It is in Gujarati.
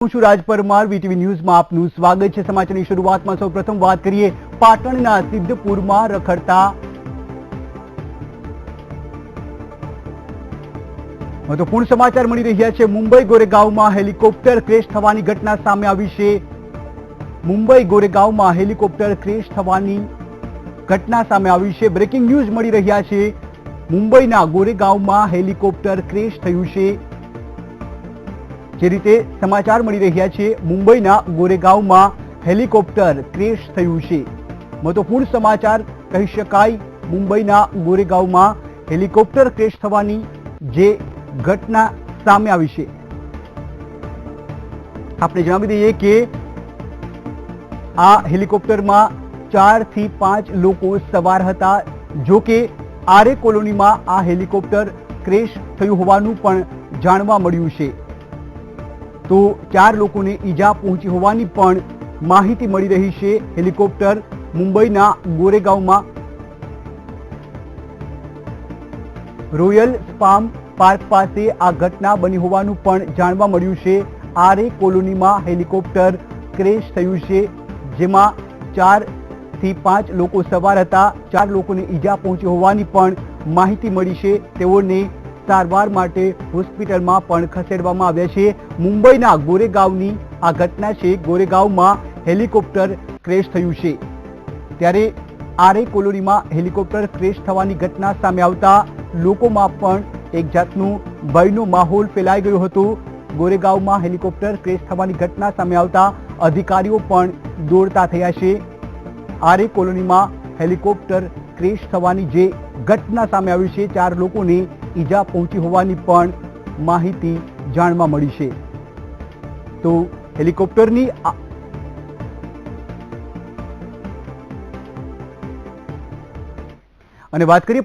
હું છું રાજ પરમાર, વીટીવી ન્યૂઝમાં આપનું સ્વાગત છે। સમાચારની શરૂઆતમાં સૌપ્રથમ વાત કરીએ પાટણના સિદ્ધપુરમાં રખડતા મહત્વપૂર્ણ સમાચાર મળી રહ્યા છે। મુંબઈ ગોરેગાંવમાં હેલિકોપ્ટર ક્રેશ થવાની ઘટના સામે આવી છે। મુંબઈ ગોરેગાંવમાં હેલિકોપ્ટર ક્રેશ થવાની ઘટના સામે આવી છે। બ્રેકિંગ ન્યૂઝ મળી રહ્યા છે। મુંબઈના ગોરેગાંવમાં હેલિકોપ્ટર ક્રેશ થયું છે। જે રીતે સમાચાર મળી રહ્યા છે, મુંબઈના ગોરેગાંવમાં હેલિકોપ્ટર ક્રેશ થયું છે। મહત્વપૂર્ણ સમાચાર કહી શકાય। મુંબઈના ગોરેગાંવમાં હેલિકોપ્ટર ક્રેશ થવાની જે ઘટના સામે આવી છે। આપણે જણાવી દઈએ કે આ હેલિકોપ્ટરમાં 4 થી 5 લોકો સવાર હતા। જો કે આરે કોલોનીમાં આ હેલિકોપ્ટર ક્રેશ થયું હોવાનું પણ જાણવા મળ્યું છે। તો 4 લોકોને ઈજા પહોંચી હોવાની પણ માહિતી મળી રહી છે। હેલિકોપ્ટર મુંબઈના ગોરેગાંવમાં રોયલ સ્પામ પાર્ક પાસે આ ઘટના બની હોવાનું પણ જાણવા મળ્યું છે। આરે કોલોનીમાં હેલિકોપ્ટર ક્રેશ થયું છે, જેમાં 4 થી 5 લોકો સવાર હતા। 4 લોકોને ઈજા પહોંચી હોવાની પણ માહિતી મળી છે। તેઓને સારવાર માટે હોસ્પિટલમાં પણ ખસેડવામાં આવ્યા છે। મુંબઈના ગોરેગાંવની આ ઘટના છે। ગોરેગાંવમાં હેલિકોપ્ટર ક્રેશ થયું છે, ત્યારે આરે કોલોનીમાં હેલિકોપ્ટર ક્રેશ થવાની ઘટના સામે આવતા લોકોમાં પણ એક જાતનું ભયનો માહોલ ફેલાઈ ગયો હતો। ગોરેગાંવમાં હેલિકોપ્ટર ક્રેશ થવાની ઘટના સામે આવતા અધિકારીઓ પણ દોડતા થયા છે। આરે કોલોનીમાં હેલિકોપ્ટર ક્રેશ થવાની જે ઘટના સામે આવી છે, 4 લોકોને ઈજા પહોંચી હોવાની પણ માહિતી જાણવા મળી છે। તો હેલિકોપ્ટરની અને વાત કરીએ